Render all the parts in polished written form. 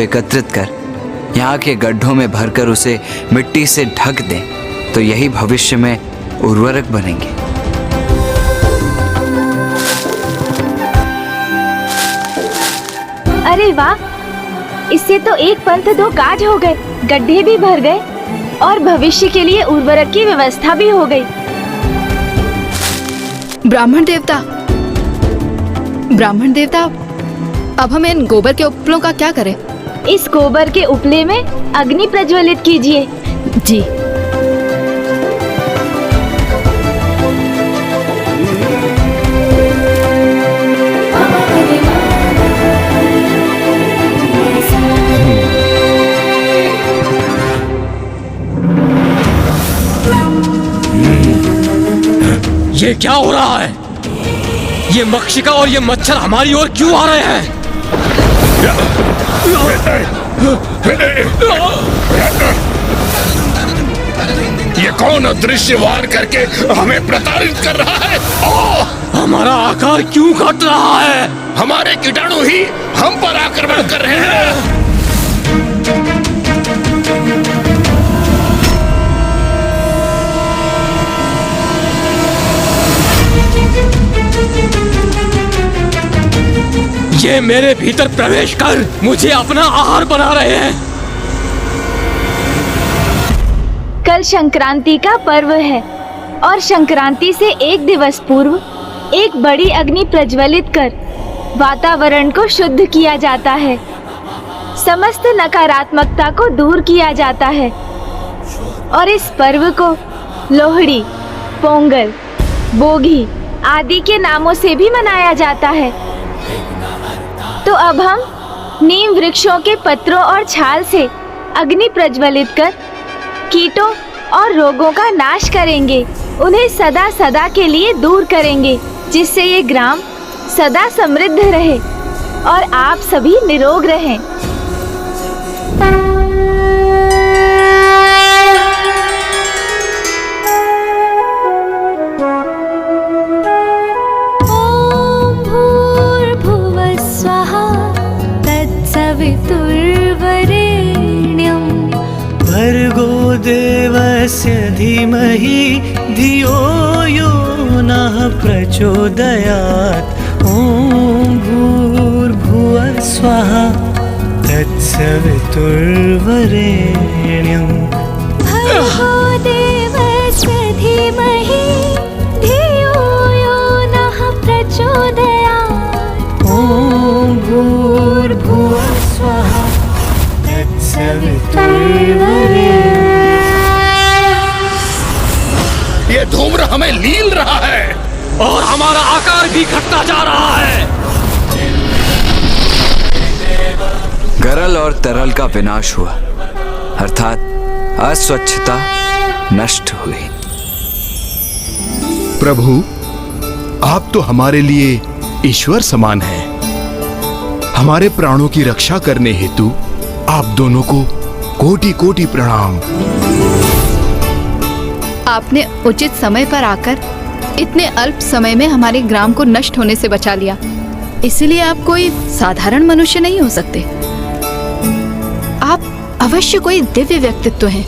एकत्रित कर यहाँ के गड्ढों में भरकर उसे मिट्टी से ढक दें तो यही भविष्य में उर्वरक बनेंगे। अरे वाह, इससे तो एक पंथ दो काज हो गए, गड्ढे भी भर गए और भविष्य के लिए उर्वरक की व्यवस्था भी हो गई। ब्राह्मण देवता, अब हम इन गोबर के उपलों का क्या करें? इस गोबर के उपले में अग्नि प्रज्वलित कीजिए। जी। ये क्या हो रहा है? ये मक्षिका और ये मच्छर हमारी ओर क्यों आ रहे हैं? ये कौन अदृश्य वार करके हमें प्रताड़ित कर रहा है? हमारा आकार क्यों घट रहा है? हमारे कीटाणु ही हम पर आक्रमण कर रहे हैं। ये मेरे भीतर प्रवेश कर मुझे अपना आहार बना रहे हैं। कल संक्रांति का पर्व है और संक्रांति से एक दिवस पूर्व एक बड़ी अग्नि प्रज्वलित कर वातावरण को शुद्ध किया जाता है, समस्त नकारात्मकता को दूर किया जाता है और इस पर्व को लोहड़ी, पोंगल, बोगी आदि के नामों से भी मनाया जाता है। तो अब हम नीम वृक्षों के पत्रों और छाल से अग्नि प्रज्वलित कर कीटों और रोगों का नाश करेंगे, उन्हें सदा सदा के लिए दूर करेंगे, जिससे ये ग्राम सदा समृद्ध रहे और आप सभी निरोग रहें। भर्गो देवस्य धीमहि धियो यो नः प्रचोदयात्। ॐ भूर्भुवः स्वः तत्सवितुर्वरेण्यम्। भर्गो देवस्य धीमहि धियो यो नः प्रचोदयात्। ॐ भूर्भुवः स्वः ये धूम्र हमें लील रहा है और हमारा आकार भी घटता जा रहा है। गरल और तरल का विनाश हुआ, अर्थात अस्वच्छता नष्ट हुई। प्रभु, आप तो हमारे लिए ईश्वर समान हैं। हमारे प्राणों की रक्षा करने हेतु आप दोनों को कोटि कोटि प्रणाम। आपने उचित समय पर आकर इतने अल्प समय में हमारे ग्राम को नष्ट होने से बचा लिया, इसलिए आप कोई साधारण मनुष्य नहीं हो सकते। आप अवश्य कोई दिव्य व्यक्तित्व हैं।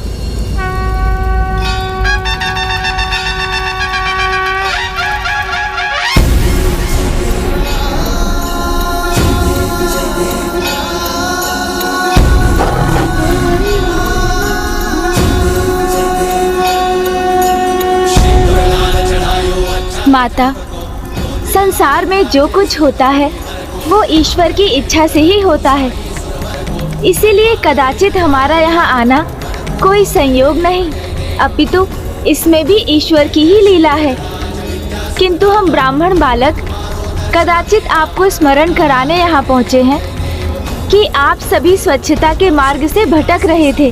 माता, संसार में जो कुछ होता है वो ईश्वर की इच्छा से ही होता है, इसीलिए कदाचित हमारा यहाँ आना कोई संयोग नहीं, अपितु इसमें भी ईश्वर की ही लीला है। किंतु हम ब्राह्मण बालक कदाचित आपको स्मरण कराने यहाँ पहुँचे हैं कि आप सभी स्वच्छता के मार्ग से भटक रहे थे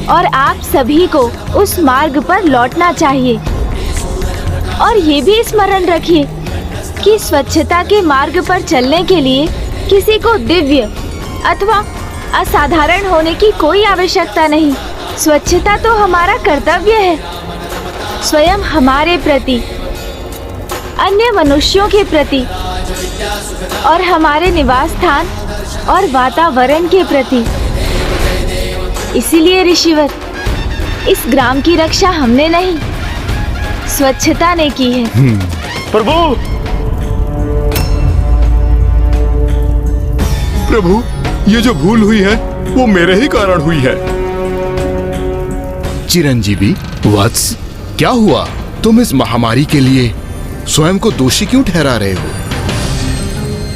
और आप सभी को उस मार्ग पर लौटना चाहिए। और ये भी स्मरण रखिए कि स्वच्छता के मार्ग पर चलने के लिए किसी को दिव्य अथवा असाधारण होने की कोई आवश्यकता नहीं। स्वच्छता तो हमारा कर्तव्य है, स्वयं हमारे प्रति, अन्य मनुष्यों के प्रति और हमारे निवास स्थान और वातावरण के प्रति। इसीलिए ऋषिवर, इस ग्राम की रक्षा हमने नहीं, स्वच्छता ने की है। प्रभु, प्रभु, ये जो भूल हुई है वो मेरे ही कारण हुई है। चिरंजीवी वत्स, क्या हुआ? तुम इस महामारी के लिए स्वयं को दोषी क्यों ठहरा रहे हो?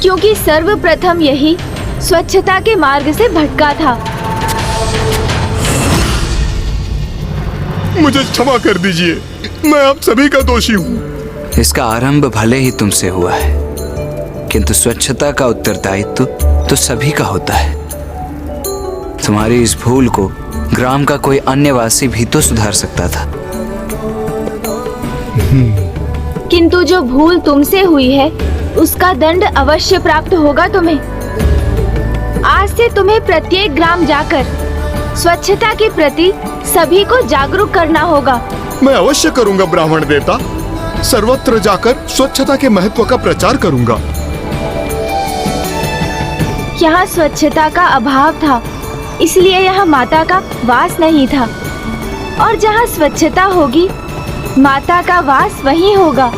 क्योंकि सर्वप्रथम यही स्वच्छता के मार्ग से भटका था। मुझे क्षमा कर दीजिए, मैं आप सभी का दोषी हूँ। इसका आरंभ भले ही तुमसे हुआ है, किंतु स्वच्छता का उत्तरदायित्व तो सभी का होता है। तुम्हारी इस भूल को ग्राम का कोई अन्य वासी भी तो सुधार सकता था। किंतु जो भूल तुमसे हुई है उसका दंड अवश्य प्राप्त होगा तुम्हें। आज से तुम्हें प्रत्येक ग्राम जाकर स्वच्छता के प्रति सभी को जागरूक करना होगा। मैं अवश्य करूंगा ब्राह्मण देवता, सर्वत्र जाकर स्वच्छता के महत्व का प्रचार करूंगा। यहाँ स्वच्छता का अभाव था, इसलिए यहाँ माता का वास नहीं था। और जहाँ स्वच्छता होगी, माता का वास वहीं होगा।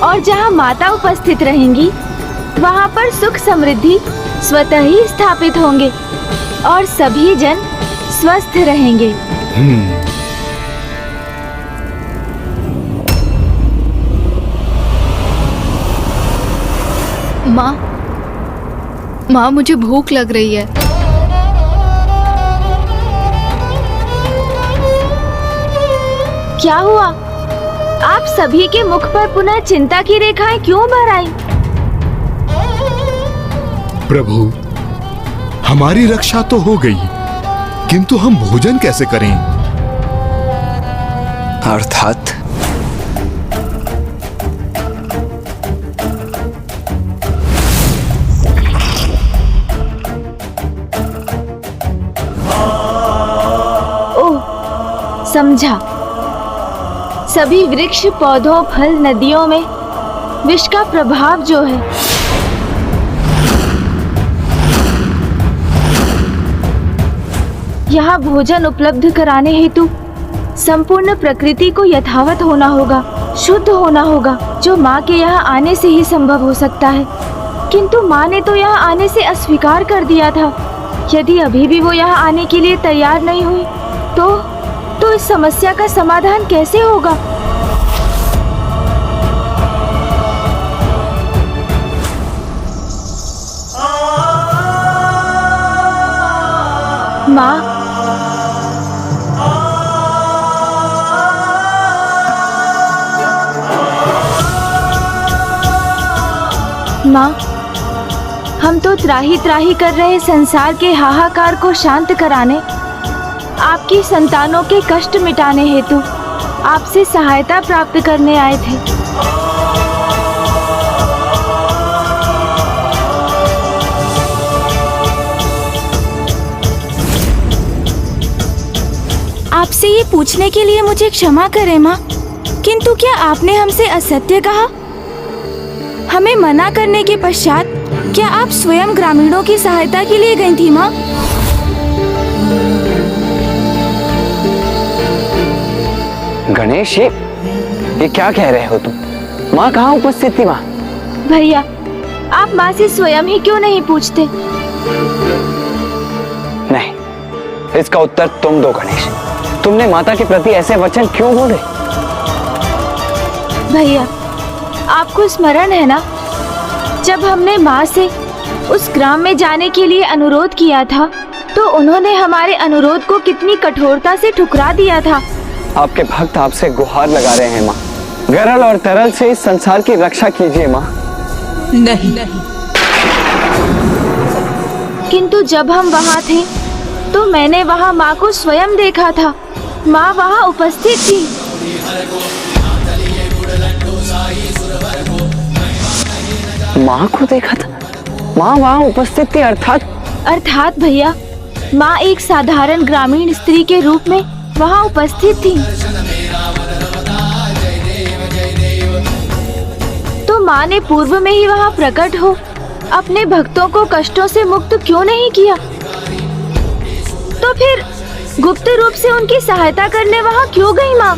और जहाँ माता उपस्थित रहेंगी, वहाँ पर सुख समृद्धि स्वतः ही स्थापित होंगे और सभी जन स्वस्थ रहेंगे। माँ, मुझे भूख लग रही है। क्या हुआ? आप सभी के मुख पर पुनः चिंता की रेखाएं क्यों भर आई? प्रभु, हमारी रक्षा तो हो गई, किंतु हम भोजन कैसे करें? अर्थात समझा। सभी वृक्ष, पौधों, फल, नदियों में विष का प्रभाव जो है, यहाँ भोजन उपलब्ध कराने हेतु संपूर्ण प्रकृति को यथावत होना होगा, शुद्ध होना होगा, जो माँ के यहाँ आने से ही संभव हो सकता है। किंतु माँ ने तो यहाँ आने से अस्वीकार कर दिया था। यदि अभी भी वो यहाँ आने के लिए तैयार नहीं हुई तो इस समस्या का समाधान कैसे होगा? माँ, माँ, हम तो त्राही त्राही कर रहे संसार के हाहाकार को शांत कराने, आपकी संतानों के कष्ट मिटाने हेतु आपसे सहायता प्राप्त करने आए थे। आपसे ये पूछने के लिए मुझे क्षमा करें माँ, किंतु क्या आपने हमसे असत्य कहा? हमें मना करने के पश्चात क्या आप स्वयं ग्रामीणों की सहायता के लिए गई थी माँ? गणेश, ये क्या कह रहे हो तुम? माँ कहाँ उपस्थित थी? माँ भैया, आप माँ से स्वयं ही क्यों नहीं पूछते? नहीं, इसका उत्तर तुम दो गणेश। तुमने माता के प्रति ऐसे वचन क्यों बोले? भैया, आपको स्मरण है ना, जब हमने माँ से उस ग्राम में जाने के लिए अनुरोध किया था, तो उन्होंने हमारे अनुरोध को कितनी कठोरता से ठुकरा दिया था। आपके भक्त आपसे गुहार लगा रहे हैं माँ, गरल और तरल से इस संसार की रक्षा कीजिए माँ। नहीं, किंतु जब हम वहाँ थे तो मैंने वहाँ माँ को स्वयं देखा था। माँ वहाँ उपस्थित थी। माँ को देखा था? माँ वहाँ उपस्थित थी अर्थात भैया, माँ एक साधारण ग्रामीण स्त्री के रूप में वहाँ उपस्थित थी। तो माँ ने पूर्व में ही वहाँ प्रकट हो अपने भक्तों को कष्टों से मुक्त क्यों नहीं किया? तो फिर गुप्त रूप से उनकी सहायता करने वहाँ क्यों गई माँ?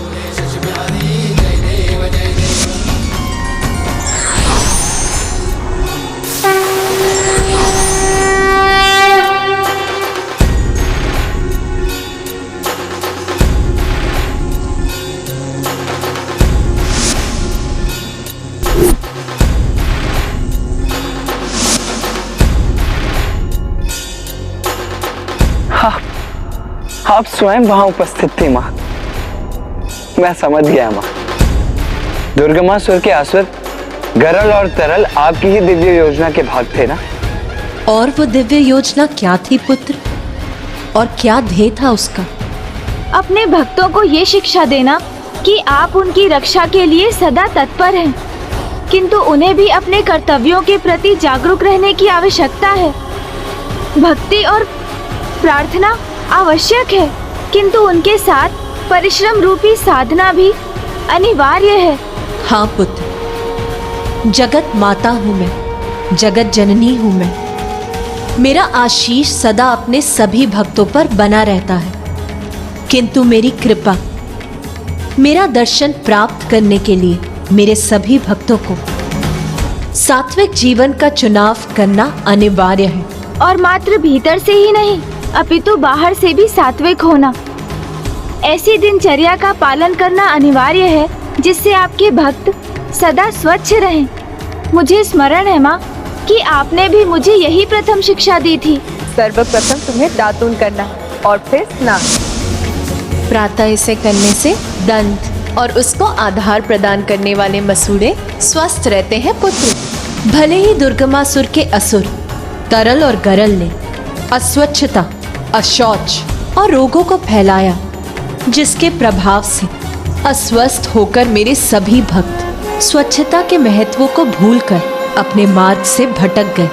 आप स्वयं वहां उपस्थित थी माँ। मैं समझ गया माँ। दुर्गमासुर के असुर गरल और तरल आपकी ही दिव्य योजना के भाग थे ना? और वो दिव्य योजना क्या थी पुत्र, और क्या ध्येय था उसका? अपने भक्तों को ये शिक्षा देना कि आप उनकी रक्षा के लिए सदा तत्पर हैं, किंतु उन्हें भी अपने कर्तव्यों के प्रति जागरूक रहने की आवश्यकता है। भक्ति और प्रार्थना आवश्यक है, किंतु उनके साथ परिश्रम रूपी साधना भी अनिवार्य है। हाँ पुत्र, जगत माता हूँ मैं, जगत जननी हूँ मैं। मेरा आशीष सदा अपने सभी भक्तों पर बना रहता है, किंतु मेरी कृपा, मेरा दर्शन प्राप्त करने के लिए मेरे सभी भक्तों को सात्विक जीवन का चुनाव करना अनिवार्य है। और मात्र भीतर से ही नहीं, अपितु बाहर से भी सात्विक होना। ऐसी दिनचर्या का पालन करना अनिवार्य है जिससे आपके भक्त सदा स्वच्छ रहें। मुझे स्मरण है माँ कि आपने भी मुझे यही प्रथम शिक्षा दी थी। सर्वप्रथम तुम्हें दातून करना और फिर स्नान। प्रातः इसे करने से दंत और उसको आधार प्रदान करने वाले मसूड़े स्वस्थ रहते हैं पुत्र। भले ही दुर्गमासुर के असुर तरल और गरल ने अस्वच्छता, अशौच और रोगों को फैलाया, जिसके प्रभाव से अस्वस्थ होकर मेरे सभी भक्त स्वच्छता के महत्व को भूलकर अपने मार्ग से भटक गए।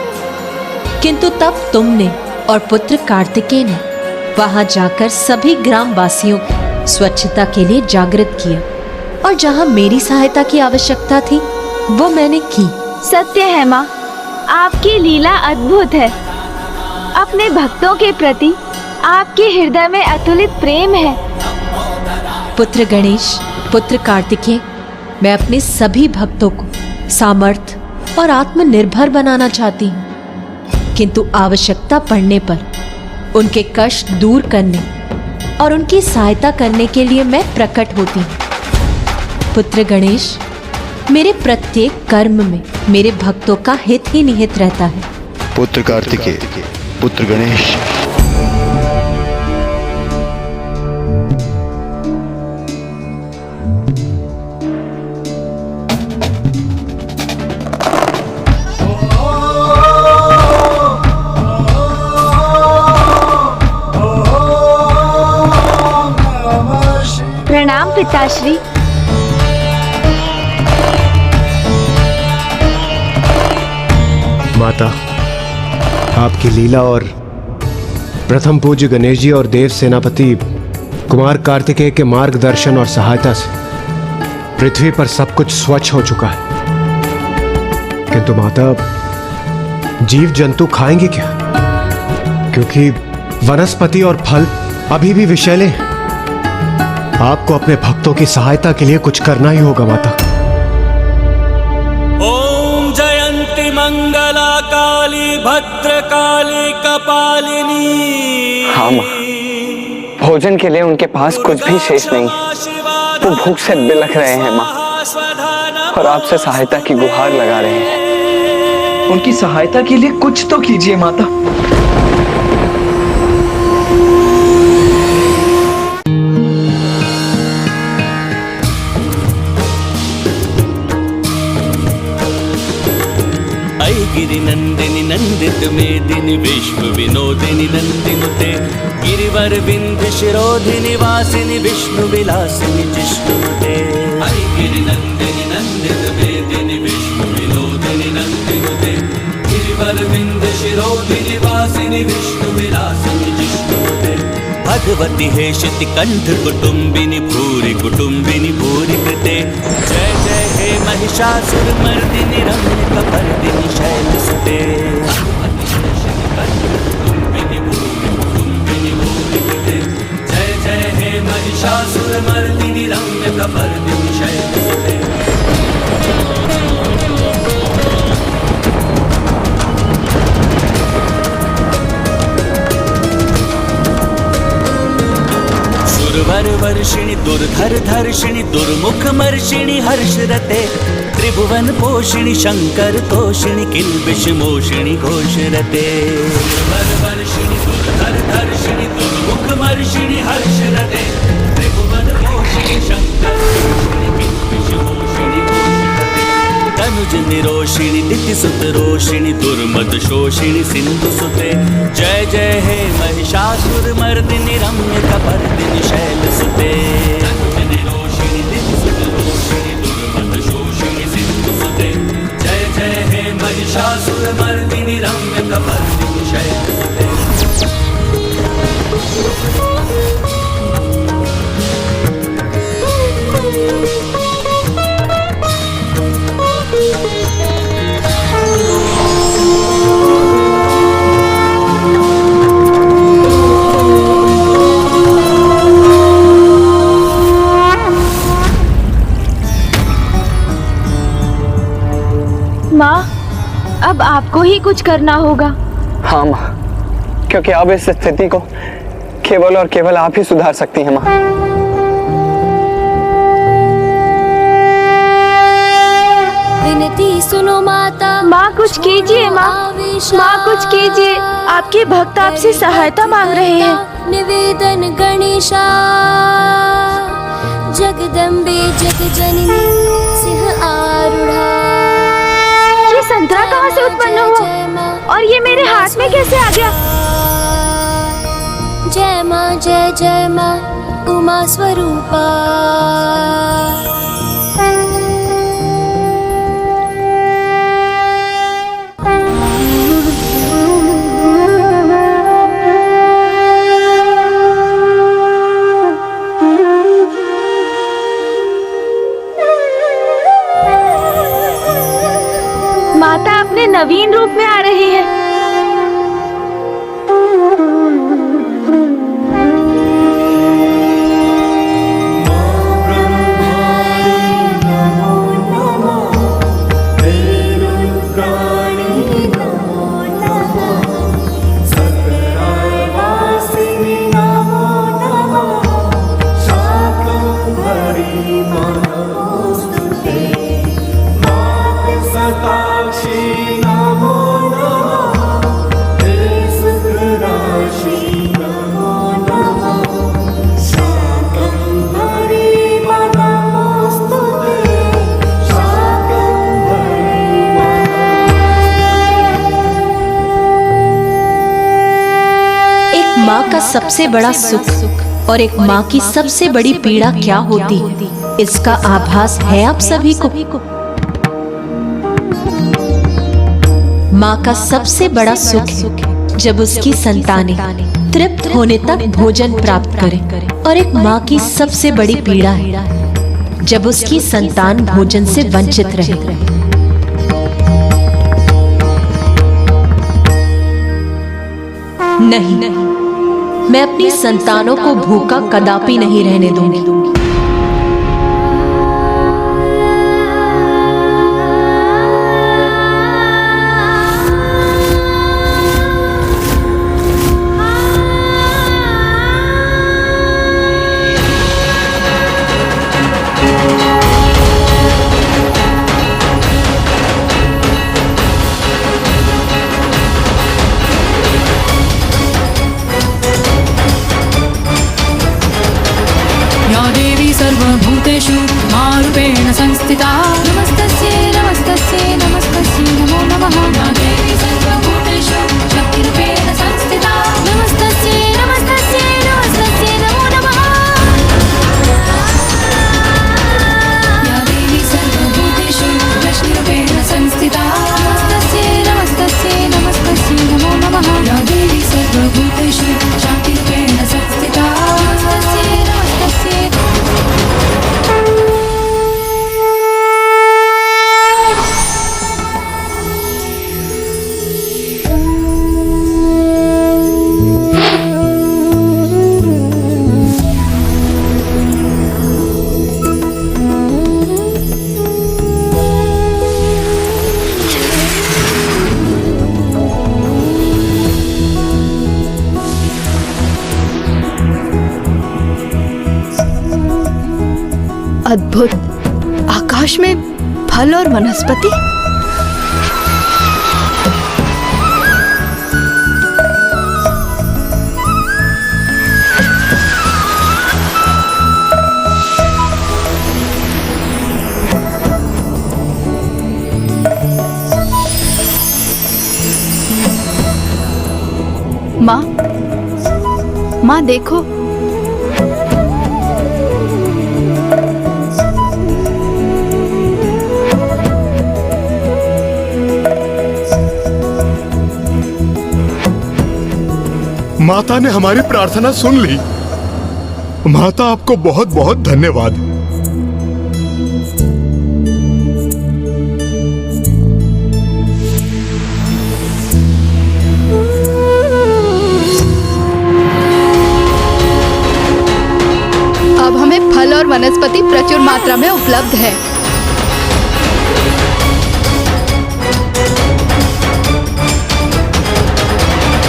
किंतु तब तुमने और पुत्र कार्तिकेय ने वहां जाकर सभी ग्राम वासियों को स्वच्छता के लिए जागृत किया, और जहां मेरी सहायता की आवश्यकता थी वो मैंने की। सत्य है माँ, आपकी लीला अद्भुत है। अपने भक्तों के प्रति आपके हृदय में अतुलित प्रेम है। पुत्र गणेश, पुत्र कार्तिकेय, मैं अपने सभी भक्तों को सामर्थ्य और आत्मनिर्भर बनाना चाहती हूँ, किंतु आवश्यकता पड़ने पर उनके कष्ट दूर करने और उनकी सहायता करने के लिए मैं प्रकट होती हूँ। पुत्र गणेश, मेरे प्रत्येक कर्म में मेरे भक्तों का हित ही निहित रहता है। पुत्र कार्तिकेय, पुत्र गणेश, प्रणाम पिताश्री। माता, आपकी लीला और प्रथम पूज्य गणेश जी और देव सेनापति कुमार कार्तिकेय के मार्गदर्शन और सहायता से पृथ्वी पर सब कुछ स्वच्छ हो चुका है। किंतु माता, जीव जंतु खाएंगे क्या? क्योंकि वनस्पति और फल अभी भी विषैले हैं। आपको अपने भक्तों की सहायता के लिए कुछ करना ही होगा माता। ओम जयंती मंगला काली भद्रकाली कपालिनी। हाँ माँ, भोजन के लिए उनके पास कुछ भी शेष नहीं है। वो भूख से बिलख रहे हैं माँ, और आपसे सहायता की गुहार लगा रहे हैं। उनकी सहायता के लिए कुछ तो कीजिए माता। गिरि नंदिनी नंदित मेदिनी विश्व विनोदिनी नंदिनुते गिरिवर बिंदु शिरोधिनी वासिनी विष्णु विलासिनी जिष्णुते। गिरि नंदिनी नंदित मेदिनी विश्व विनोदिनी नंदिनुते गिरिवर बिंदु शिरोधिनी वासिनी विष्णु विलासिनी जिष्णुते। भगवती हेशति कंठ कुटुंबिनी भूरि कुटुंबिनी भूरि कृते। जय जय हे महिषासुर मर्दिनी रम्य कपर्दिनी शैलसुते। वर्षिणि दुर्धर धर्षिणि दुर्मुख मर्षिणि हर्षरते त्रिभुवन पोषिणि शंकर तोषिणि किल्बिष मोषिणि घोषरते वर्षिणि दुर्धर धर्षिणि दुर्मुख मर्षिणि हर्षरते त्रिभुवन पोषिणि शंकर तोषिणि किल्बिष मोषिणि घोषरते तनुज निरोषिणि दितिसुत रोषिणि दुर्मद शोषिणि सिंधु सुते जय जय हे महिषासुर मर्दिनि रम्य कपर्दिनि शैल सुते तनुज निरोषिणि दितिसुत रोषिणि दुर्मद शोषिणि सिंधु सुते जय जय हे महिषासुर मर्दिनि रम्य कपर्दिनि शैल सुते माँ, अब आपको ही कुछ करना होगा। हाँ माँ, क्योंकि अब इस स्थिति को केवल और केवल आप ही सुधार सकती हैं माँ। विनती सुनो माता। माँ कुछ कीजिए माँ, माँ कुछ कीजिए, आपके भक्त आपसे सहायता मांग रहे हैं। निवेदन गणेशा जगदम्बे जगजननी सिंह आरूढ़ा। ये संतरा कहाँ से उत्पन्न हुआ और ये मेरे हाथ में कैसे आ गया? जय माँ जय जय माँ उमा स्वरूपा। माता अपने नवीन रूप में आ रही है। माँ का सबसे बड़ा सुख और एक माँ की सबसे बड़ी पीड़ा क्या होती, इसका आभास है आप सभी को। माँ का सबसे बड़ा सुख है जब उसकी संतानें तृप्त होने तक भोजन प्राप्त करें, और एक माँ की सबसे बड़ी पीड़ा है जब उसकी संतान भोजन से वंचित रहे। नहीं, मैं अपनी संतानों को भूखा कदापि नहीं रहने दूंगी। या देवी अद्भुत। आकाश में फल और वनस्पति। माँ देखो, माता ने हमारी प्रार्थना सुन ली। माता, आपको बहुत बहुत धन्यवाद। अब हमें फल और वनस्पति प्रचुर मात्रा में उपलब्ध है।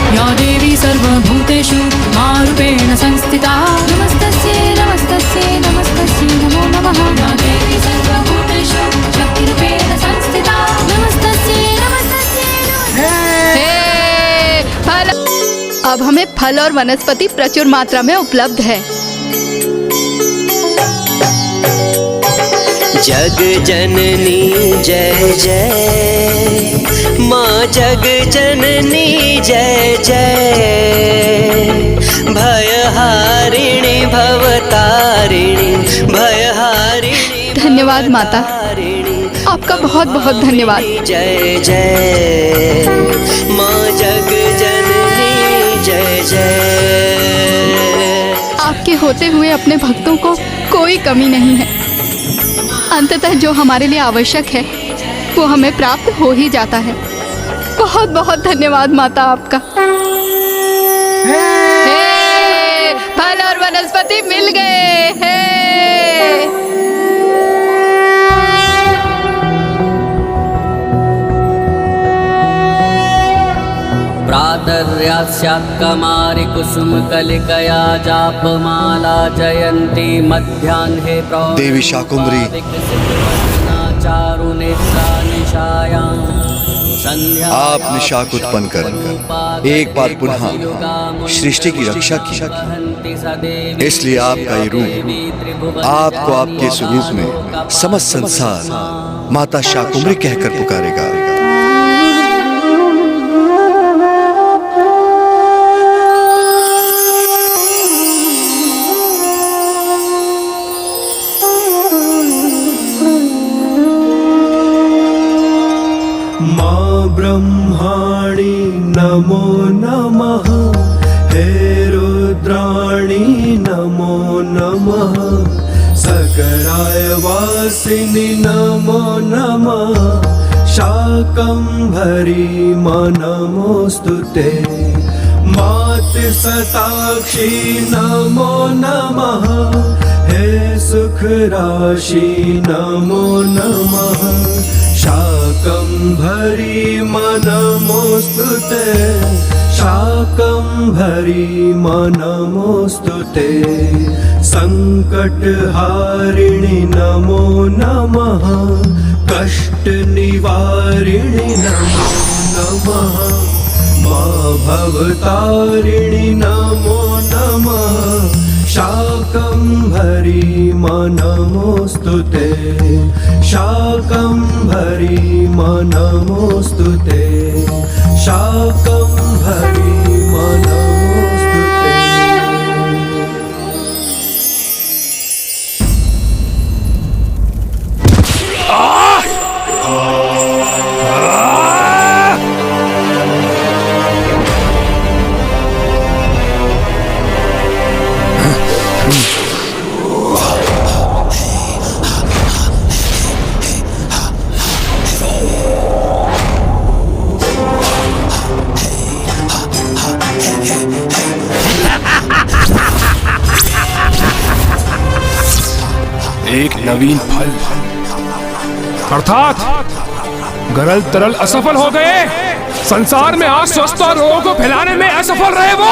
या देवी सर्वभूतेषु मारूपेण संस्थिता नमस्तस्यै नमस्तस्यै नमस्तस्यै नमो नमः। या देवी सर्वभूतेषु शक्तिरूपेण संस्थिता नमस्तस्यै नमस्तस्यै फल। अब हमें फल और वनस्पति प्रचुर मात्रा में उपलब्ध है। जग जननी जय जय, माँ जग जननी जय जय, भयहारिणी भवतारिणी भयहारिणी। धन्यवाद माता, आपका बहुत बहुत धन्यवाद। जय जय माँ जग जननी जय जय। आपके होते हुए अपने भक्तों को कोई कमी नहीं है। अंततः जो हमारे लिए आवश्यक है वो हमें प्राप्त हो ही जाता है। बहुत बहुत धन्यवाद माता आपका। फल और वनस्पति मिल गए हैं। प्रातर्यास्यात्कमारि कुसुमकलिकया जापमाला जयन्ती मध्याह्ने देवी शाकुंभरी, आप निशाक उत्पन्न कर एक बार पुनः सृष्टि की रक्षा की। इसलिए आपका ये रूप आपको आपके स्वरूप में समस्त संसार माता शाकुंभरी कहकर पुकारेगा। ब्रह्माणि नमो नमः, हे रुद्राणि नमो नमः, सकराय वासिनि नमो नमः, शाकंभरी नमोस्तुते, मातृ शताक्षी नमो नमः, हे सुख राशि नमो नमः, शाकंभरी नमोस्तुते, शाकंभरी नमोस्तुते, संकटहारिणि नमो नमः, कष्ट निवारिणि नमो नमः, मां भवतारिणि नमो नमः, शाकंभरी नमोस्तुते, शाकंभरी नमोस्तुते, शाकंभरी नमोस्तुते। एक नवीन फल, अर्थात गरल तरल असफल हो गए। संसार में आज स्वस्थ और रोगों को फैलाने में असफल रहे वो।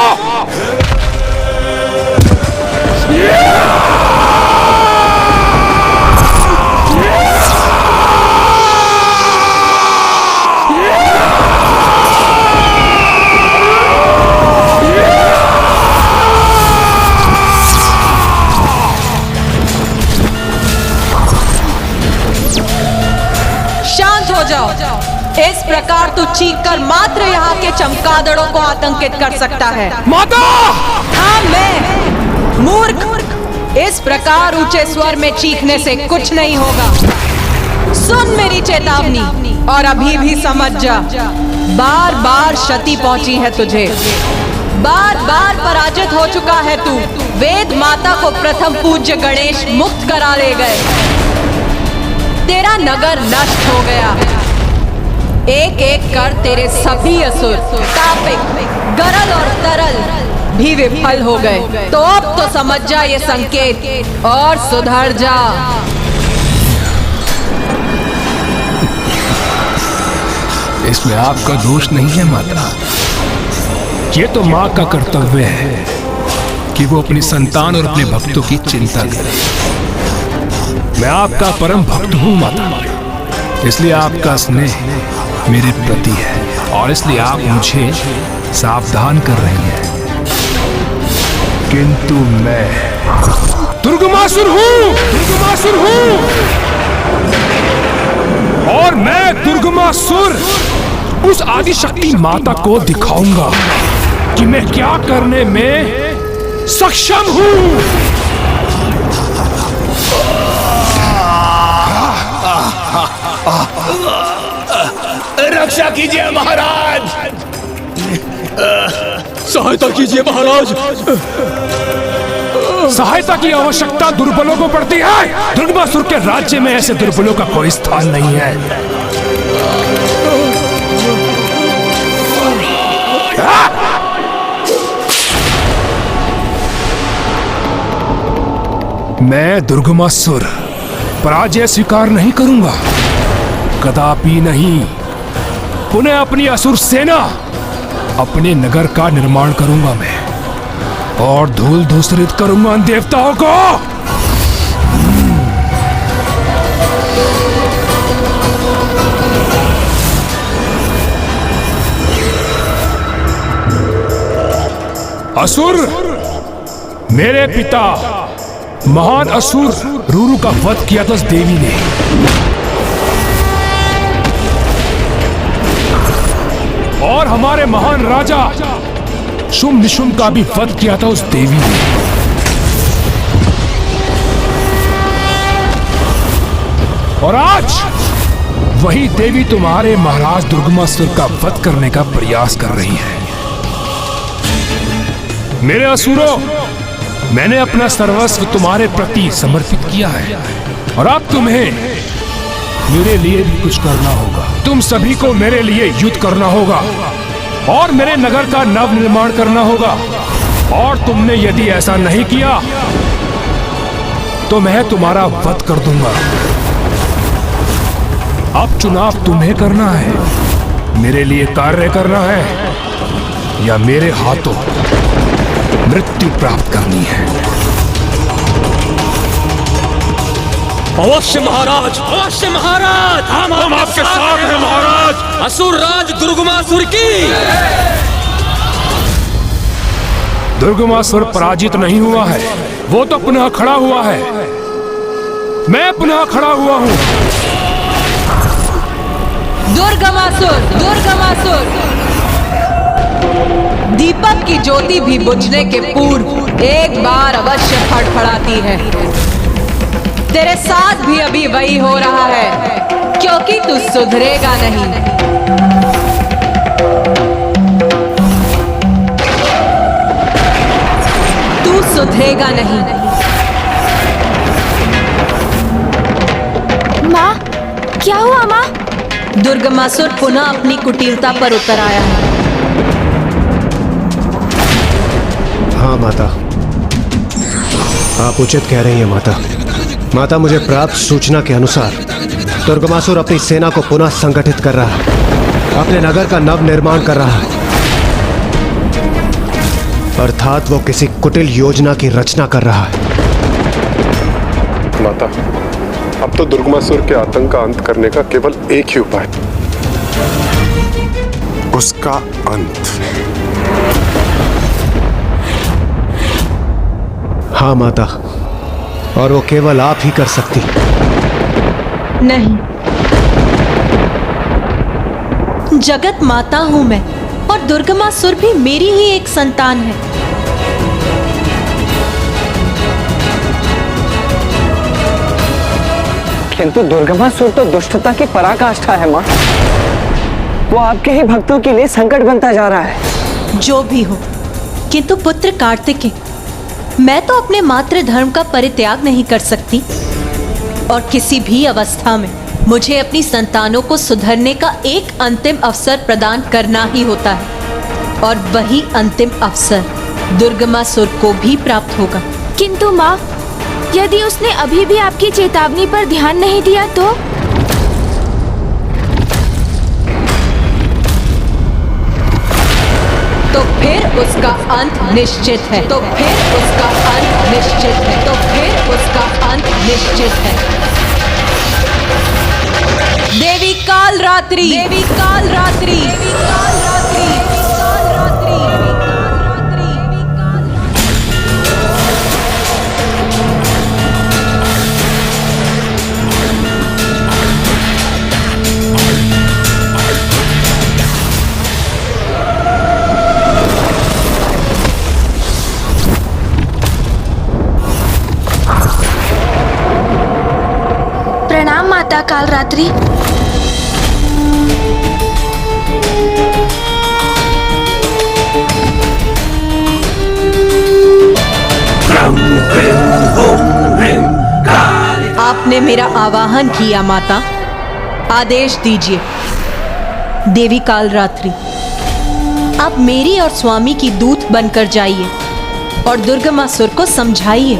इस प्रकार तू चीख कर मात्र यहाँ के चमगादड़ों को आतंकित कर सकता है। माता! हाँ मैं मूर्ख, इस प्रकार ऊंचे स्वर में चीखने से कुछ नहीं होगा। सुन मेरी चेतावनी और अभी भी समझ जा। बार बार क्षति पहुंची है तुझे, बार बार पराजित हो चुका है तू। वेद माता को प्रथम पूज्य गणेश मुक्त करा ले गए, तेरा नगर नष्ट हो गया। एक एक कर तेरे सभी असुर तापिक, गरल और तरल भी विफल हो गए। तो अब तो समझ जा ये संकेत और सुधर जा। इसमें आपका दोष नहीं है माता। ये तो माँ का कर्तव्य है कि वो अपनी संतान और अपने भक्तों की चिंता करे। मैं आपका परम भक्त हूँ माता, इसलिए आपका स्नेह मेरे प्रति है और इसलिए आप मुझे सावधान कर रही हैं। किंतु मैं दुर्गमासुर हूँ, दुर्गमासुर हूँ, और मैं दुर्गमासुर उस आदिशक्ति माता को दिखाऊंगा कि मैं क्या करने में सक्षम हूँ। रक्षा कीजिए महाराज, सहायता कीजिए महाराज। सहायता की आवश्यकता दुर्बलों को पड़ती है। दुर्गमासुर के राज्य में ऐसे दुर्बलों का कोई स्थान नहीं है। मैं दुर्गमासुर पराजय स्वीकार नहीं करूंगा, कदापि नहीं। पुनः अपनी असुर सेना, अपने नगर का निर्माण करूंगा मैं और धूल धूसरित करूंगा उन देवताओं को। असुर, मेरे पिता महान असुर रूरू का वध किया था उस देवी ने। और हमारे महान राजा शुंभ निशुंभ का भी वध किया था उस देवी ने। और आज वही देवी तुम्हारे महाराज दुर्गमासुर का वध करने का प्रयास कर रही है। मेरे असुरों, मैंने अपना सर्वस्व तुम्हारे प्रति समर्पित किया है और अब तुम्हें मेरे लिए भी कुछ करना होगा। तुम सभी को मेरे लिए युद्ध करना होगा और मेरे नगर का नव निर्माण करना होगा। और तुमने यदि ऐसा नहीं किया तो मैं तुम्हारा वध कर दूंगा। अब चुनाव तुम्हें करना है, मेरे लिए कार्य करना है या मेरे हाथों मृत्यु प्राप्त करनी है। अवश्य महाराज, अवश्य महाराज, हम आपके साथ हैं महाराज। असुर राज दुर्गमासुर की। दुर्गमासुर पराजित नहीं हुआ है, वो तो पुनः खड़ा हुआ है। मैं पुनः खड़ा हुआ हूँ। दुर्गमासुर, दुर्गमासुर, दीपक की ज्योति भी बुझने के पूर्व एक बार अवश्य फड़फड़ाती है। तेरे साथ भी अभी वही हो रहा है, क्योंकि तू सुधरेगा नहीं। तू सुधरेगा नहीं। माँ, क्या हुआ माँ? दुर्गमासुर पुनः अपनी कुटिलता पर उतर आया है। हाँ माता, आप उचित कह रही हैं माता। माता, मुझे प्राप्त सूचना के अनुसार दुर्गमासुर अपनी सेना को पुनः संगठित कर रहा है, अपने नगर का नव निर्माण कर रहा है। अर्थात वो किसी कुटिल योजना की रचना कर रहा है। माता, अब तो दुर्गमासुर के आतंक का अंत करने का केवल एक ही उपाय, उसका अंत। हाँ माता, और वो केवल आप ही कर सकती। नहीं, जगत माता हूं मैं, और दुर्गमासुर भी मेरी ही एक संतान है। किंतु दुर्गमासुर तो दुष्टता की पराकाष्ठा है माँ। वो आपके ही भक्तों के लिए संकट बनता जा रहा है। जो भी हो, किंतु पुत्र कार्तिकेय, मैं तो अपने मातृ धर्म का परित्याग नहीं कर सकती, और किसी भी अवस्था में मुझे अपनी संतानों को सुधरने का एक अंतिम अवसर प्रदान करना ही होता है, और वही अंतिम अवसर दुर्गमासुर को भी प्राप्त होगा। किंतु माँ, यदि उसने अभी भी आपकी चेतावनी पर ध्यान नहीं दिया तो फिर उसका अंत निश्चित है। तो फिर उसका अंत निश्चित है। तो फिर उसका अंत निश्चित है। देवी काल रात्रि, देवी काल रात्रि, देवी काल रात्रि, प्रणाम माता काल रात्रि। आपने मेरा आवाहन किया माता, आदेश दीजिए। देवी काल रात्रि, आप मेरी और स्वामी की दूत बनकर जाइए और दुर्गमासुर को समझाइए।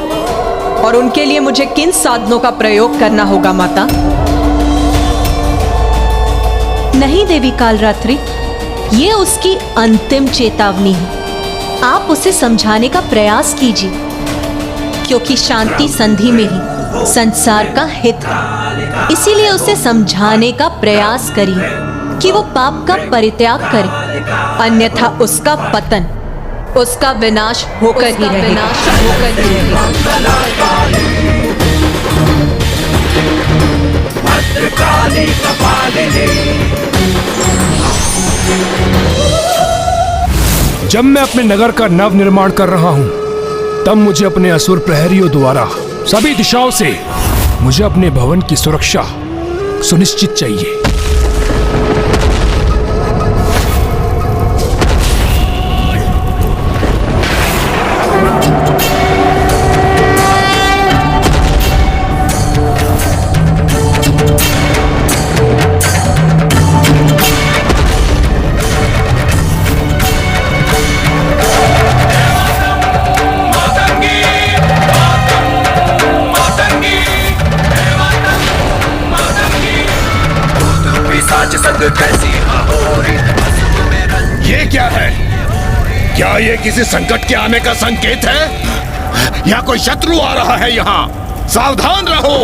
और उनके लिए मुझे किन साधनों का प्रयोग करना होगा माता? नहीं देवी काल रात्रि, ये उसकी अंतिम चेतावनी है। आप उसे समझाने का प्रयास कीजिए, क्योंकि शांति संधि में ही संसार का हित है। इसीलिए उसे समझाने का प्रयास करिए कि वो पाप का परित्याग करे, अन्यथा उसका पतन, उसका विनाश होकर ही रहेगा। जब मैं अपने नगर का नव निर्माण कर रहा हूं, तब मुझे अपने असुर प्रहरियों द्वारा सभी दिशाओं से मुझे अपने भवन की सुरक्षा सुनिश्चित चाहिए। ये क्या है? क्या ये किसी संकट के आने का संकेत है या कोई शत्रु आ रहा है यहाँ? सावधान रहो।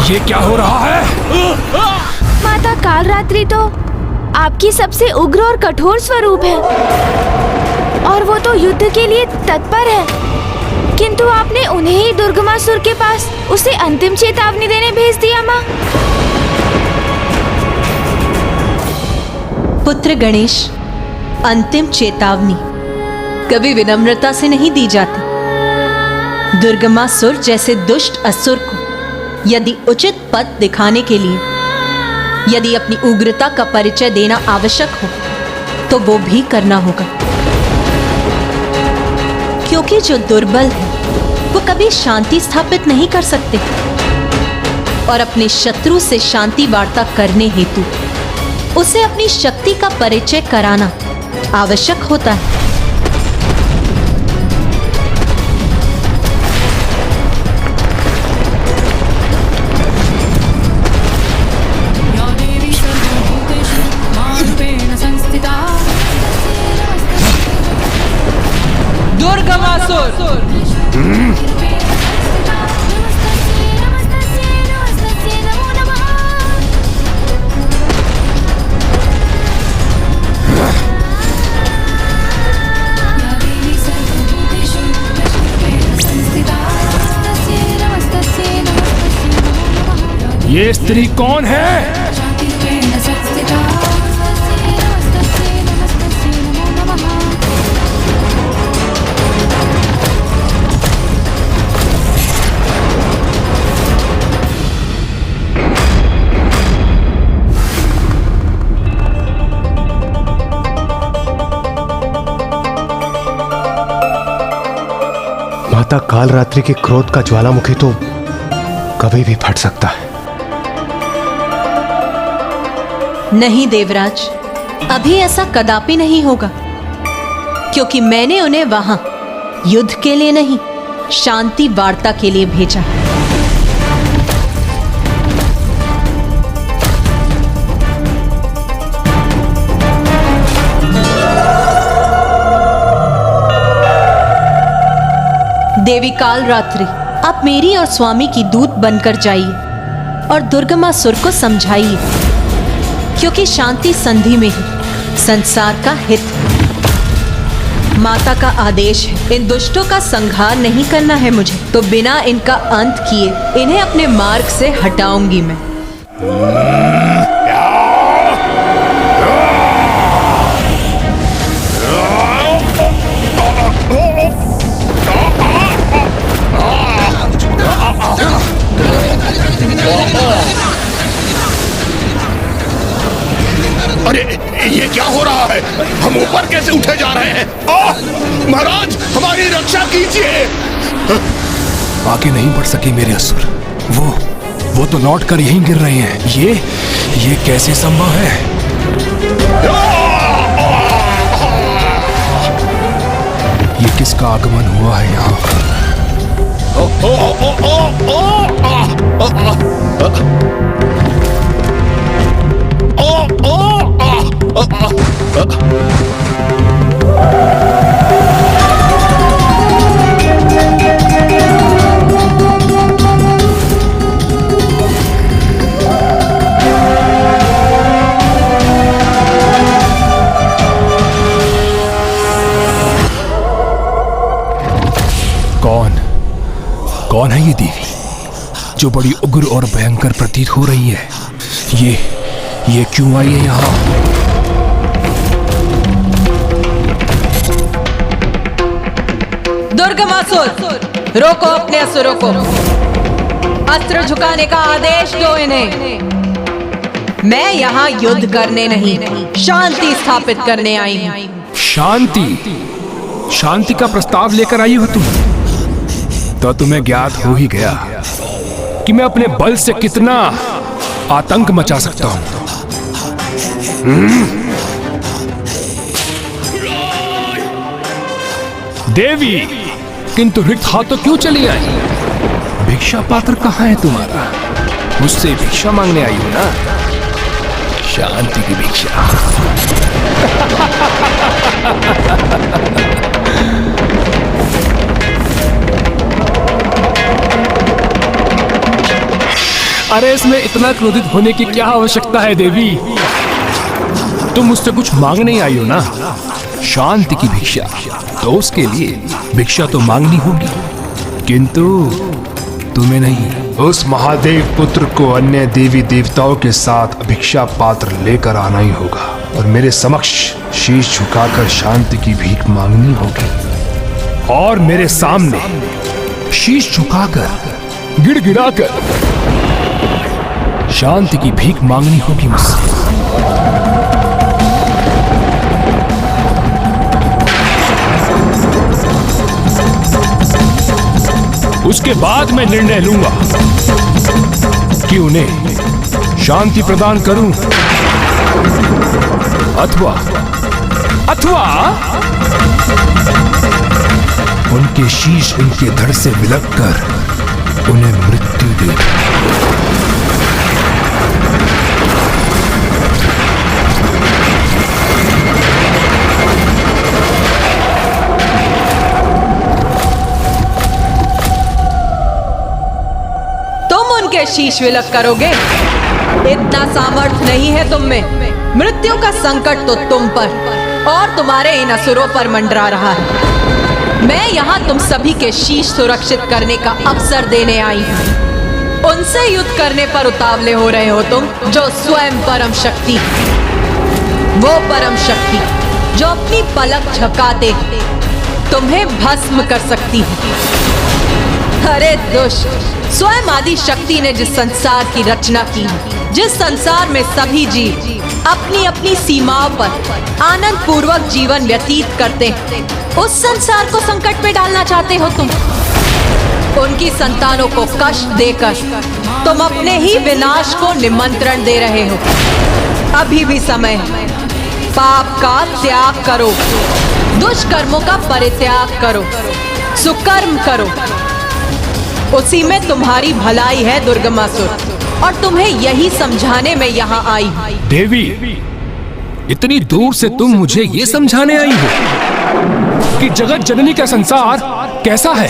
ये क्या हो रहा है? माता काल रात्रि तो आपकी सबसे उग्र और कठोर स्वरूप है, और वो तो युद्ध के लिए तत्पर है, किंतु आपने उन्हें ही दुर्गमासुर के पास उसे अंतिम चेतावनी देने भेज दिया। माँ, पुत्र गणेश, अंतिम चेतावनी कभी विनम्रता से नहीं दी जाती। दुर्गमासुर जैसे दुष्ट असुर को यदि उचित पद दिखाने के लिए यदि अपनी उग्रता का परिचय देना आवश्यक हो तो वो भी करना होगा, क्योंकि जो दुर्बल है वो कभी शांति स्थापित नहीं कर सकते और अपने शत्रु से शांति वार्ता करने हेतु उसे अपनी शक्ति का परिचय कराना आवश्यक होता है। या देवी सर्वभूतेषु मारूपेण संस्थिता। दुर्गमासुर ये स्त्री कौन है? माता कालरात्रि के क्रोध का ज्वालामुखी तो कभी भी फट सकता है। नहीं देवराज, अभी ऐसा कदापि नहीं होगा, क्योंकि मैंने उन्हें वहां युद्ध के लिए नहीं, शांति वार्ता के लिए भेजा। देवी कालरात्रि, आप मेरी और स्वामी की दूत बनकर जाइए और दुर्गमासुर को समझाइए, क्योंकि शांति संधि में ही संसार का हित है। माता का आदेश है, इन दुष्टों का संहार नहीं करना है मुझे, तो बिना इनका अंत किए इन्हें अपने मार्ग से हटाऊंगी मैं। अरे ये क्या हो रहा है? हम ऊपर कैसे उठे जा रहे हैं? महाराज, हमारी रक्षा कीजिए। आगे नहीं बढ़ सके मेरे असुर। वो तो लौट कर यहीं गिर रहे हैं। ये कैसे संभव है? ये किसका आगमन हुआ है यहाँ? कौन है ये देवी जो बड़ी उग्र और भयंकर प्रतीत हो रही है? ये क्यों आई है यहाँ? दुर्गमासुर, रोको अपने असुरों को। अस्त्र झुकाने का आदेश दो इन्हें। मैं यहाँ युद्ध करने नहीं, शांति स्थापित करने आई हूँ। शांति का प्रस्ताव लेकर आई हो तुम? तो तुम्हें ज्ञात हो ही गया कि मैं अपने बल से कितना आतंक मचा सकता हूं। देवी, किंतु रिक्त हाथों क्यों चली आई? भिक्षा पात्र कहाँ है तुम्हारा? मुझसे भिक्षा मांगने आई हो ना? शांति की भिक्षा। अरे इसमें इतना क्रोधित होने की क्या आवश्यकता है देवी? तुम मुझसे कुछ मांगने ही आई हो ना? शांति की भिक्षा, तो उसके लिए भिक्षा तो मांगनी होगी, किंतु तुम्हें नहीं। उस महादेव पुत्र को अन्य देवी देवताओं के साथ भिक्षा पात्र लेकर आना ही होगा। और मेरे समक्ष शीश झुकाकर शांति की भीख मांगनी होगी। और मेरे सामने शीश झुकाकर गिड़गिड़ाकर शांति की भीख मांगनी होगी मुझसे। उसके बाद मैं निर्णय लूंगा कि उन्हें शांति प्रदान करूं अथवा उनके शीश उनके धड़ से विलक कर उन्हें मृत्यु दे। शीश विलक करोगे? इतना सामर्थ्य नहीं है तुम में। मृत्यु का संकट तो तुम पर और तुम्हारे इन असुरों पर मंडरा रहा है। मैं यहाँ तुम सभी के शीश सुरक्षित करने का अवसर देने आई हूँ। उनसे युद्ध करने पर उतावले हो रहे हो तुम, जो स्वयं परम शक्ति, वो परम शक्ति जो अपनी पलक झपकाते तुम्हें भस्म कर सकती है। अरे दुष्ट, स्वयं आदि शक्ति ने जिस संसार की रचना की, जिस संसार में सभी जीव अपनी अपनी सीमाओं पर आनंद पूर्वक जीवन व्यतीत करते हैं, उस संसार को संकट में डालना चाहते हो तुम। उनकी संतानों को कष्ट देकर तुम अपने ही विनाश को निमंत्रण दे रहे हो। अभी भी समय है। पाप का त्याग करो, दुष्कर्मों का परित्याग करो, सुकर्म करो। उसी में तुम्हारी भलाई है दुर्गमासुर, और तुम्हें यही समझाने में यहाँ आई। देवी, इतनी दूर से तुम मुझे ये समझाने आई हो कि जगत जननी का संसार कैसा है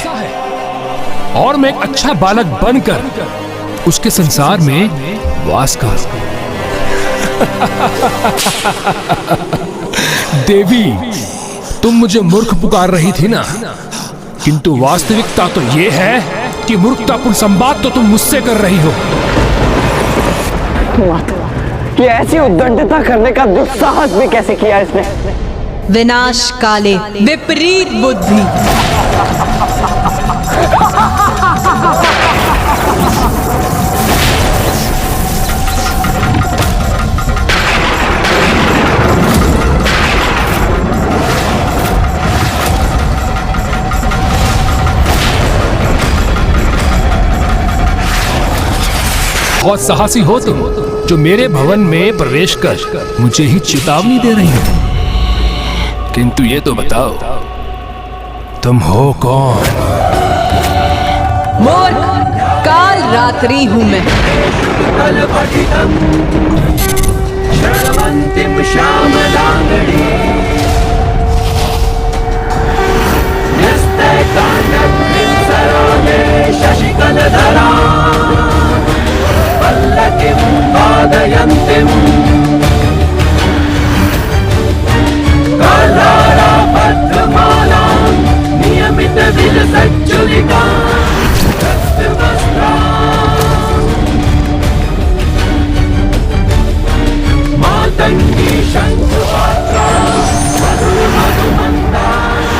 और मैं एक अच्छा बालक बनकर उसके संसार में वास कर। देवी, तुम मुझे मूर्ख पुकार रही थी ना, किंतु वास्तविकता तो ये है कि मूर्खतापूर्ण संवाद तो तुम मुझसे कर रही हो। कि ऐसी उद्दंडता करने का दुस्साहस भी कैसे किया इसने? विनाश काले विपरीत बुद्धि। बहुत साहसी हो तुम, जो मेरे भवन में प्रवेश कर मुझे ही चेतावनी दे रही हो। किंतु ये तो बताओ, तुम हो कौन? मूर्ख, काल रात्रि हूं मैं।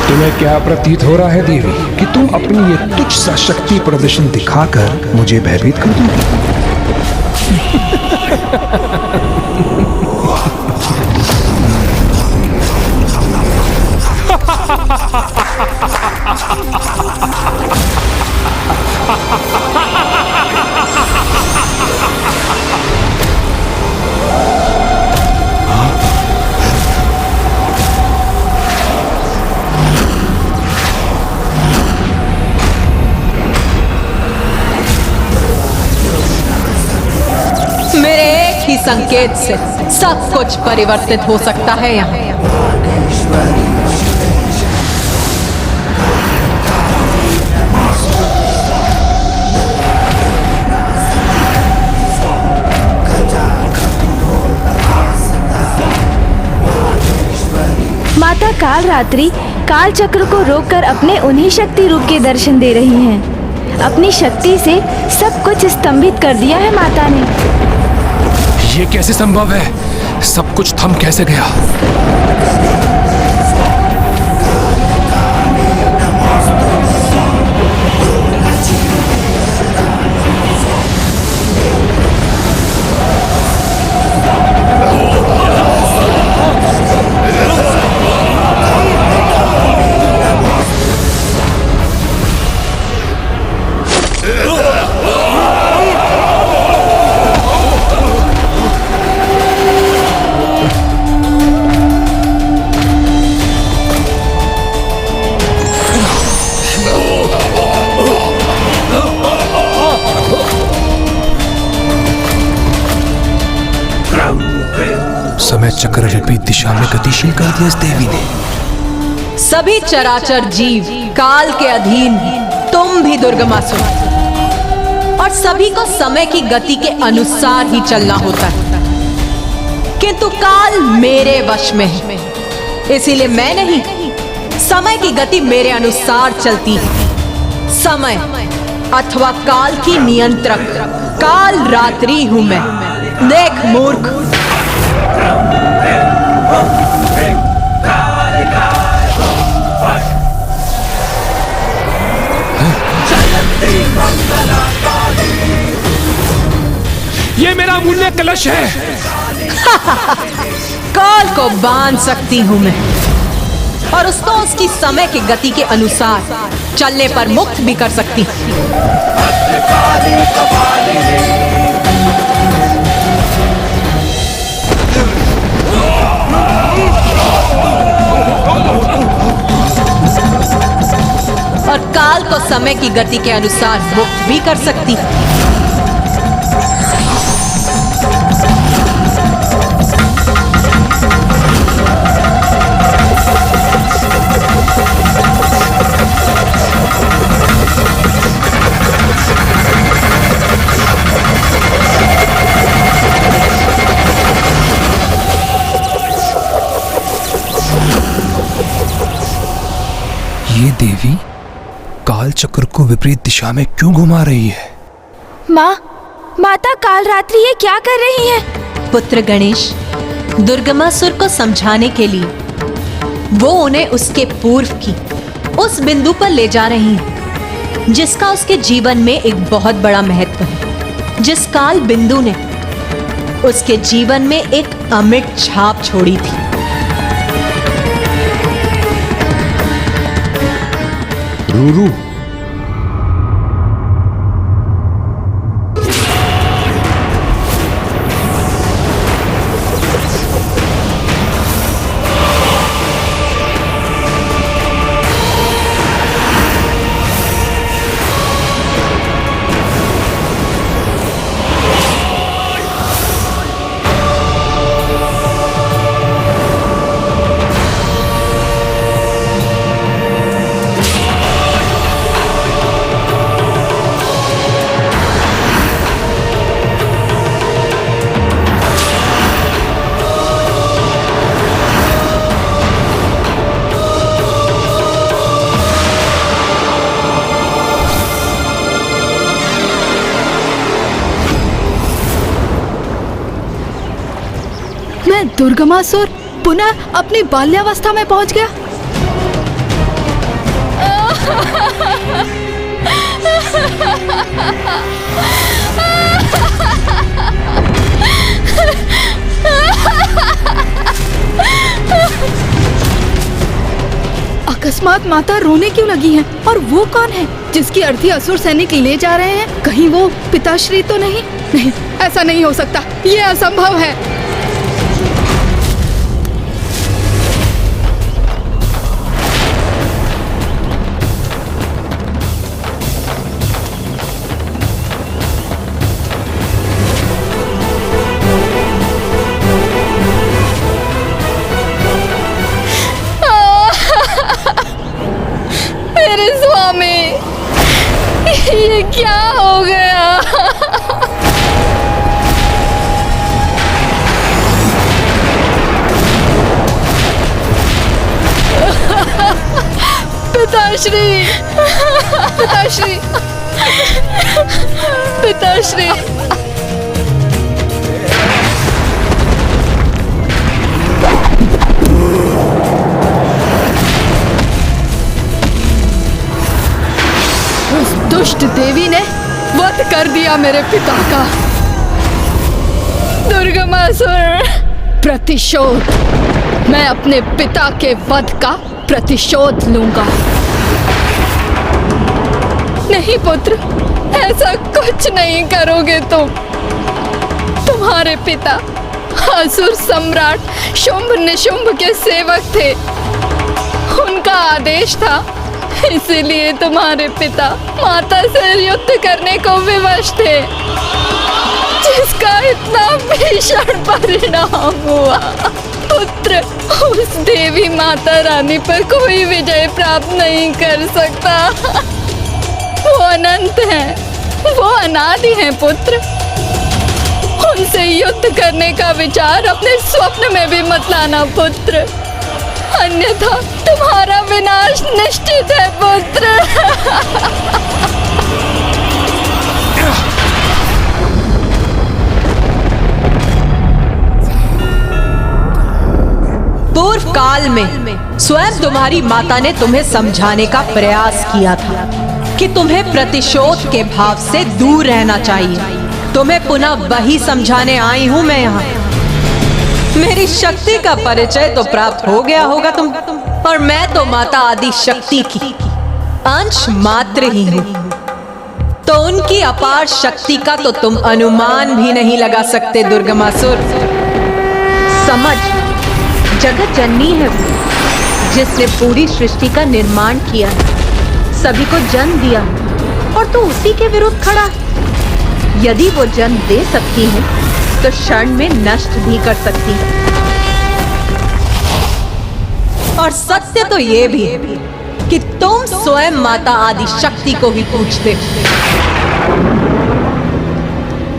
तुम्हें क्या प्रतीत हो रहा है देवी कि तुम अपनी ये तुच्छ सा शक्ति प्रदर्शन दिखाकर मुझे भयभीत कर दोगी? मेरे एक ही संकेत से सब कुछ परिवर्तित हो सकता है यहाँ। माता काल रात्रि काल चक्र को रोककर अपने उन्हीं शक्ति रूप के दर्शन दे रही हैं। अपनी शक्ति से सब कुछ स्तंभित कर दिया है माता ने। ये कैसे संभव है? सब कुछ थम कैसे गया? समय चक्र विपरीत दिशा में गतिशील कर दिया इस देवी ने। सभी चराचर जीव काल के अधीन हैं, तुम भी दुर्गमासुर, और सभी को समय की गति के अनुसार ही चलना होता है, किंतु काल मेरे वश में है, इसीलिए मैं नहीं, समय की गति मेरे अनुसार चलती है। समय अथवा काल की नियंत्रक काल रात्रि हूं मैं। देख मूर्ख, ये मेरा अमूल्य कलश है। काल को बांध सकती हूं मैं, और उसको उसकी समय की गति के अनुसार चलने पर मुक्त भी कर सकती हूं। और काल को समय की गति के अनुसार मुक्त भी कर सकती हूं। ये देवी काल चक्र को विपरीत दिशा में क्यों घुमा रही है? माता कालरात्रि ये क्या कर रही है? पुत्र गणेश, दुर्गमासुर को समझाने के लिए वो उन्हें उसके पूर्व की उस बिंदु पर ले जा रही है जिसका उसके जीवन में एक बहुत बड़ा महत्व है, जिस काल बिंदु ने उसके जीवन में एक अमिट छाप छोड़ी थी। रूरू, दुर्गमासुर पुनः अपनी बाल्यावस्था में पहुंच गया। अकस्मात माता रोने क्यों लगी हैं? और वो कौन है जिसकी अर्थी असुर सैनिक ले जा रहे हैं? कहीं वो पिताश्री तो नहीं? नहीं, ऐसा नहीं हो सकता, ये असंभव है। मेरे स्वामी, ये क्या हो गया? पिताश्री, पिताश्री, पिताश्री। दुष्ट देवी ने वध कर दिया मेरे पिता का। दुर्गमासुर, प्रतिशोध, मैं अपने पिता के वध का प्रतिशोध लूंगा। नहीं पुत्र, ऐसा कुछ नहीं करोगे तुम। तुम्हारे पिता असुर सम्राट शुंभ निशुंभ के सेवक थे। उनका आदेश था, इसीलिए तुम्हारे पिता माता से युद्ध करने को विवश थे, जिसका इतना भीषण परिणाम हुआ। पुत्र, उस देवी माता रानी पर कोई विजय प्राप्त नहीं कर सकता। वो अनंत हैं, वो अनादि हैं पुत्र। उनसे युद्ध करने का विचार अपने स्वप्न में भी मत लाना पुत्र, अन्यथा तुम्हारा विनाश निश्चित है पुत्र। पूर्व काल में स्वयं तुम्हारी माता ने तुम्हें समझाने का प्रयास किया था कि तुम्हें प्रतिशोध के भाव से दूर रहना चाहिए। तुम्हें पुनः वही समझाने आई हूं मैं यहाँ। मेरी शक्ति का परिचय तो प्राप्त हो गया होगा तुम, और मैं तो माता आदि शक्ति की अंश मात्र ही हूं, तो उनकी अपार शक्ति का तो तुम अनुमान भी नहीं लगा सकते दुर्गमासुर। समझ, जगत जननी है वो, जिसने पूरी सृष्टि का निर्माण किया है, सभी को जन्म दिया, और तू उसी के विरुद्ध खड़ा। यदि वो जन्म दे सकती है तो क्षण में नष्ट भी कर सकती है। और सत्य तो ये भी है कि तुम स्वयं माता आदि शक्ति को ही पूछते हो।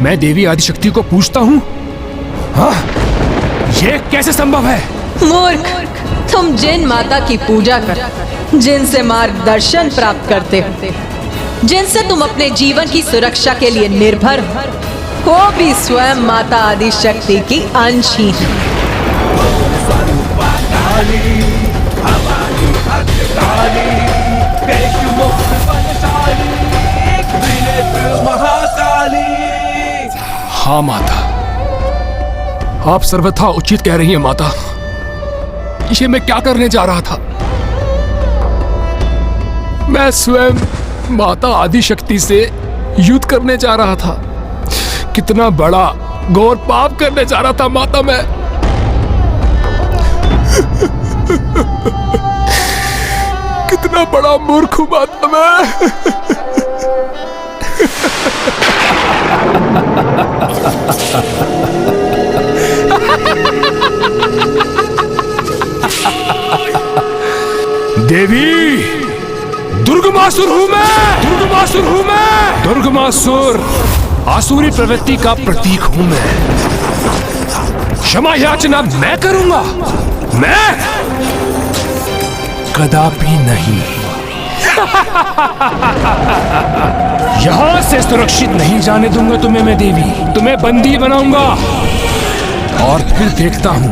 मैं देवी आदि शक्ति को पूछता हूँ? हाँ, ये कैसे संभव है? मूर्ख, तुम जिन माता की पूजा कर, जिनसे मार्गदर्शन प्राप्त करते हो, जिनसे तुम अपने जीवन की सुरक्षा के लिए निर्भर हो, वो भी स्वयं माता आदि शक्ति की अंश ही है। हाँ माता, आप सर्वथा उचित कह रही हैं माता। ये मैं क्या करने जा रहा था? मैं स्वयं माता आदि शक्ति से युद्ध करने जा रहा था। कितना बड़ा घोर पाप करने जा रहा था माता मैं। कितना बड़ा मूर्ख हूं माता मैं। देवी, दुर्गमासुर हूं मैं, दुर्गमासुर हूं मैं, दुर्गमासुर आसुरी प्रवृत्ति का प्रतीक हूं मैं। क्षमा याचना मैं करूंगा, मैं कदापि नहीं। यहां से सुरक्षित नहीं जाने दूंगा तुम्हें मैं देवी। तुम्हें बंदी बनाऊंगा और फिर देखता हूं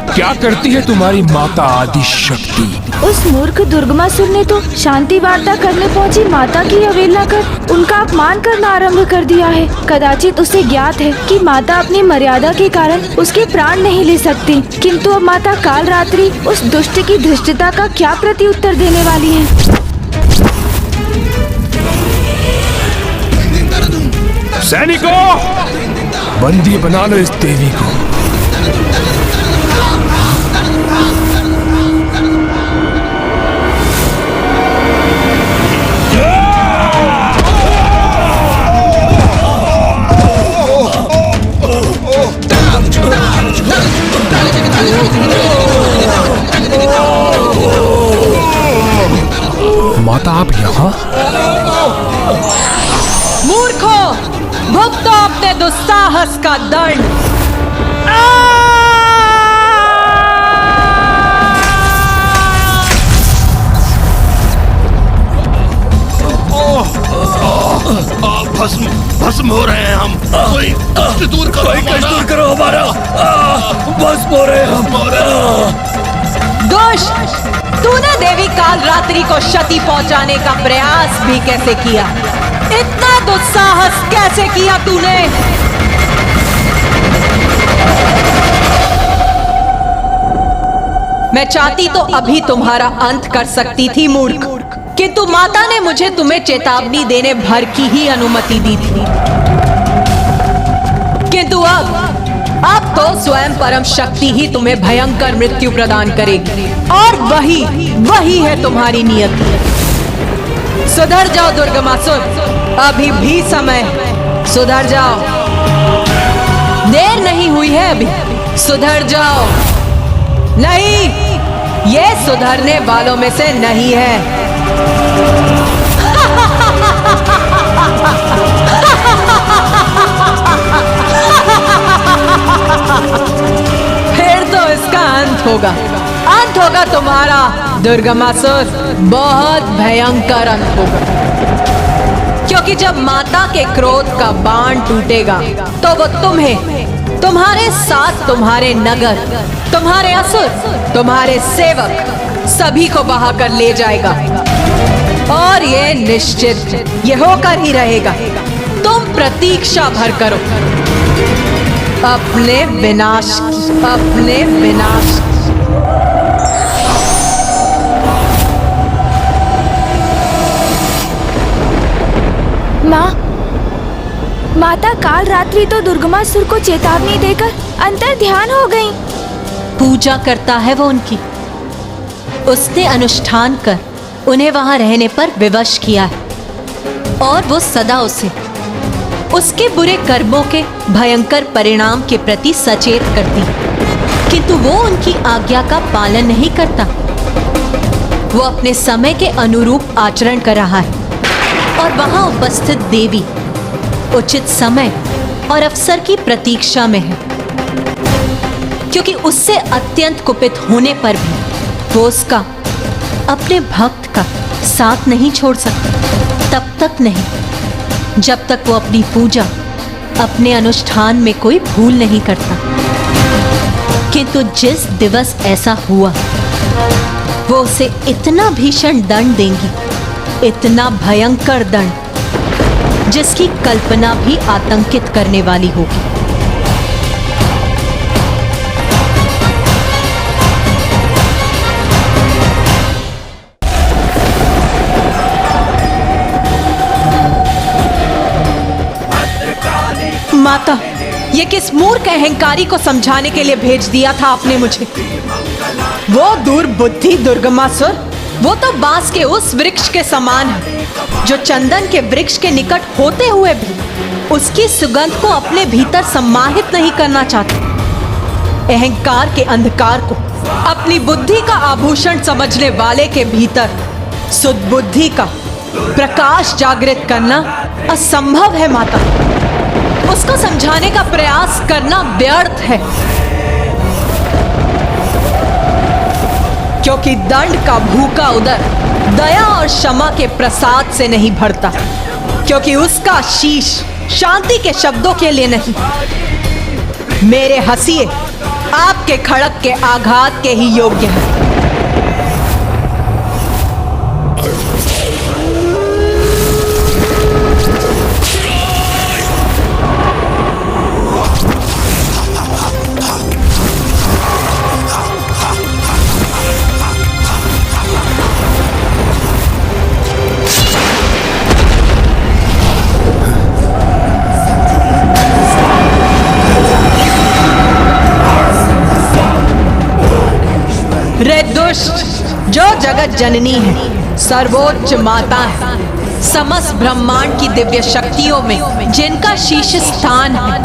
क्या करती है तुम्हारी माता आदि शक्ति। उस मूर्ख दुर्गमासुर ने तो शांति वार्ता करने पहुंची माता की अवहेलना कर उनका अपमान करना आरंभ कर दिया है। कदाचित उसे ज्ञात है कि माता अपनी मर्यादा के कारण उसके प्राण नहीं ले सकती, किंतु अब माता कालरात्रि उस दुष्ट की धृष्टता का क्या प्रत्युत्तर देने वाली है। सैनिकों, बंदी बना लो इस देवी को। माता आप यहाँ? मूर्खो, भुगतो अपने दुस्साहस का दंड। भस्म हो रहे हैं हम। कोई कष्ट दूर करो, कोई कष्ट दूर करो हमारा। भस्म हो रहे हैं हम। दुष्ट, तूने देवी काल रात्रि को क्षति पहुंचाने का प्रयास भी कैसे किया? इतना दुस्साहस कैसे किया तूने? मैं चाहती तो अभी तुम्हारा अंत कर सकती थी मूर्ख, किंतु माता ने मुझे तुम्हें चेतावनी देने भर की ही अनुमति दी थी। किंतु अब तो स्वयं परम शक्ति ही तुम्हें भयंकर मृत्यु प्रदान करेगी, और वही है तुम्हारी नियति। सुधर जाओ दुर्गमासुर, अभी भी समय है, सुधर जाओ, देर नहीं हुई है अभी, सुधर जाओ। नहीं, ये सुधरने वालों में से नहीं है। फिर तो इसका अंत होगा तुम्हारा दुर्गमासुर, बहुत भयंकर अंत होगा। क्योंकि जब माता के क्रोध का बाण टूटेगा तो वो तुम्हें, तुम्हारे साथ तुम्हारे नगर, तुम्हारे असुर, तुम्हारे सेवक सभी को बहा कर ले जाएगा। और ये निश्चित ये होकर ही रहेगा। तुम प्रतीक्षा भर करो अपने विनाश की, अपने विनाश की। माता काल रात्रि तो दुर्गमासुर को चेतावनी देकर अंतर ध्यान हो गई। पूजा करता है वो उनकी, उसने अनुष्ठान कर उन्हें वहां रहने पर विवश किया है, और वो सदा उसे उसके बुरे कर्मों के भयंकर परिणाम के प्रति सचेत करती, किंतु वो उनकी आज्ञा का पालन नहीं करता। वो अपने समय के अनुरूप आचरण कर रहा है, और वहां उपस्थित देवी उचित समय और अवसर की प्रतीक्षा में है, क्योंकि उससे अत्यंत कुपित होने पर भी वो उसका, अपने भक्त का साथ नहीं छोड़ सकता। तब तक नहीं जब तक वो अपनी पूजा, अपने अनुष्ठान में कोई भूल नहीं करता। किंतु जिस दिवस ऐसा हुआ, वो उसे इतना भीषण दंड देंगी, इतना भयंकर दंड, जिसकी कल्पना भी आतंकित करने वाली होगी। माता, ये किस मूर्ख अहंकारी को समझाने के लिए भेज दिया था आपने मुझे? वो दुर्बुद्धि दुर्गमासुर, वो तो बांस के उस वृक्ष के समान है जो चंदन के वृक्ष के निकट होते हुए भी उसकी सुगंध को अपने भीतर सम्माहित नहीं करना चाहता। अहंकार के अंधकार को अपनी बुद्धि का आभूषण समझने वाले के भीतर सुदबुद्धि का प्रकाश जागृत करना असंभव है माता। उसको समझाने का प्रयास करना व्यर्थ है, क्योंकि दंड का भूखा उदर दया और क्षमा के प्रसाद से नहीं भरता, क्योंकि उसका शीश शांति के शब्दों के लिए नहीं, मेरे हंसिए आपके खड़क के आघात के ही योग्य है। रे दुष्ट, जो जगत जननी है, सर्वोच्च माता है, समस्त ब्रह्मांड की दिव्य शक्तियों में जिनका शीर्ष स्थान है,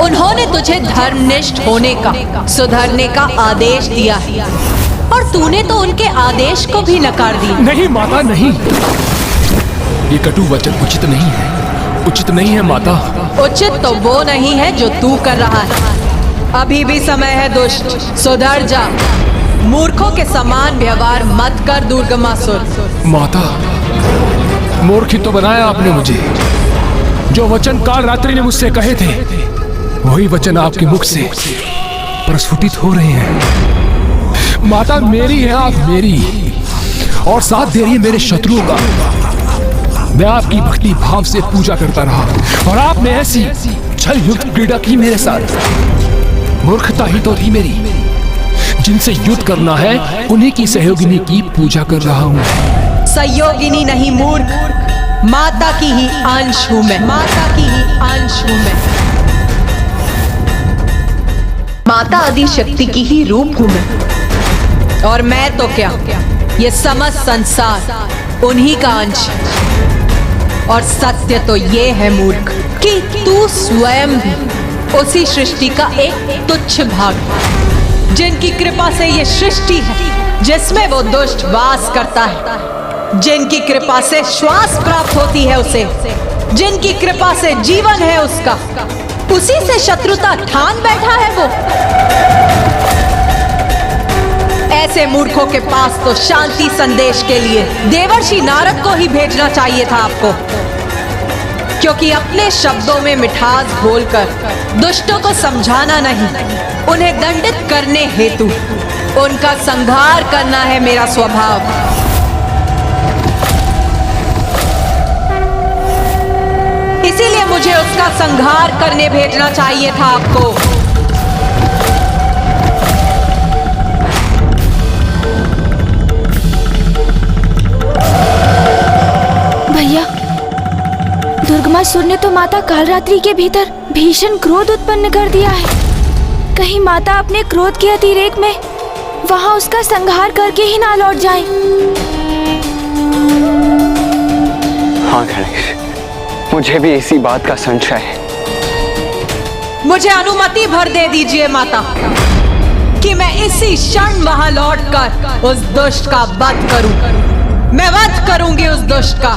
उन्होंने तुझे धर्मनिष्ठ होने का, सुधरने का आदेश दिया है, और तूने तो उनके आदेश को भी नकार दिया। नहीं माता, नहीं, ये कटु वचन उचित नहीं है, उचित नहीं है माता। उचित तो वो नहीं है जो तू कर रहा है। अभी भी समय है दुष्ट, सुधर जा। मूर्खों के समान व्यवहार मत कर दुर्गमासुर। माता, मूर्ख तो बनाया आपने मुझे। जो वचन काल रात्रि ने मुझसे कहे थे, वही वचन आपके मुख से प्रस्फुटित हो रहे हैं। माता मेरी है, आप मेरी, और साथ दे रही है मेरे शत्रुओं का। मैं आपकी भक्ति भाव से पूजा करता रहा और आपने ऐसी छल युक्त क्रीड़ा की मेरे साथ। मूर्खता ही तो थी मेरी। जिनसे युद्ध करना है उन्हीं की सहयोगिनी की पूजा कर रहा हूँ। सहयोगिनी नहीं मूर्ख, माता की ही अंश हूँ मैं, माता की ही अंश हूँ मैं। माता आदि शक्ति की ही रूप हूँ मैं। और मैं तो क्या, ये समस्त संसार उन्हीं का अंश है। और सत्य तो ये है मूर्ख कि तू स्वयं भी उसी सृष्टि का एक तुच्छ भाग है, जिनकी कृपा से ये सृष्टि है जिसमें वो दुष्ट वास करता है, जिनकी कृपा से श्वास प्राप्त होती है उसे, जिनकी कृपा से जीवन है उसका, उसी से शत्रुता ठान बैठा है वो। ऐसे मूर्खों के पास तो शांति संदेश के लिए देवर्षि नारद को ही भेजना चाहिए था आपको, क्योंकि अपने शब्दों में मिठास घोलकर दुष्टों को समझाना नहीं, उन्हें दंडित करने हेतु उनका संहार करना है मेरा स्वभाव। इसीलिए मुझे उसका संहार करने भेजना चाहिए था आपको। भैया, दुर्गमासुर ने तो माता कालरात्रि के भीतर भीषण क्रोध उत्पन्न कर दिया है। कहीं माता अपने क्रोध के अतिरेक में वहां उसका संहार करके ही ना लौट जाए। हाँ गणेश, मुझे भी इसी बात का संशय है। मुझे अनुमति भर दे दीजिए माता कि मैं इसी क्षण वहां लौटकर उस दुष्ट का वध करूं। मैं वध करूंगी उस दुष्ट का।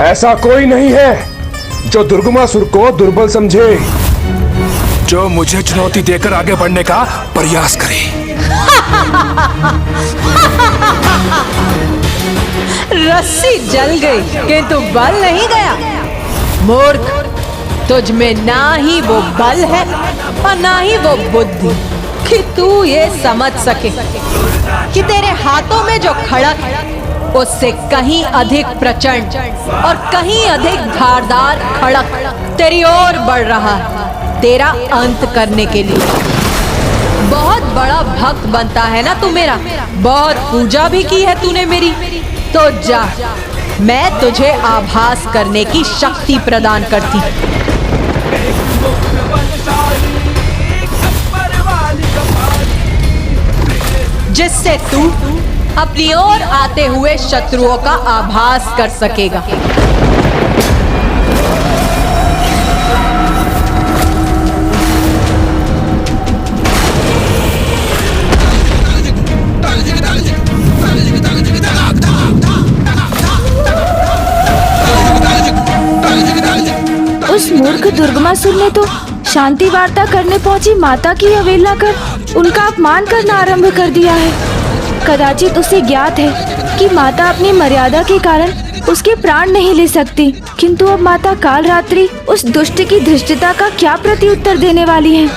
ऐसा कोई नहीं है जो दुर्गमासुर को दुर्बल समझे, जो मुझे चुनौती देकर आगे बढ़ने का प्रयास करे। रस्सी जल गई किंतु बल नहीं गया। मूर्ख, तुझ में ना ही वो बल है और ना ही वो बुद्धि कि तू ये समझ सके कि तेरे हाथों में जो खड़क है उससे कहीं अधिक प्रचंड और कहीं अधिक धारदार खड़क तेरी ओर बढ़ रहा है, तेरा अंत करने के लिए। बहुत बड़ा भक्त बनता है ना तू मेरा, बहुत पूजा भी की है तूने मेरी, तो जा, मैं तुझे आभास करने की शक्ति प्रदान करती। जिससे तू अपनी ओर आते हुए शत्रुओं का आभास कर सकेगा। उस मूर्ख दुर्गमासुर ने तो शांति वार्ता करने पहुंची माता की अवहेलना कर उनका अपमान करना आरंभ कर दिया है। कदाचित उसे ज्ञात है कि माता अपनी मर्यादा के कारण उसके प्राण नहीं ले सकती, किंतु अब माता कालरात्रि उस दुष्ट की धृष्टता का क्या प्रत्युत्तर देने वाली है।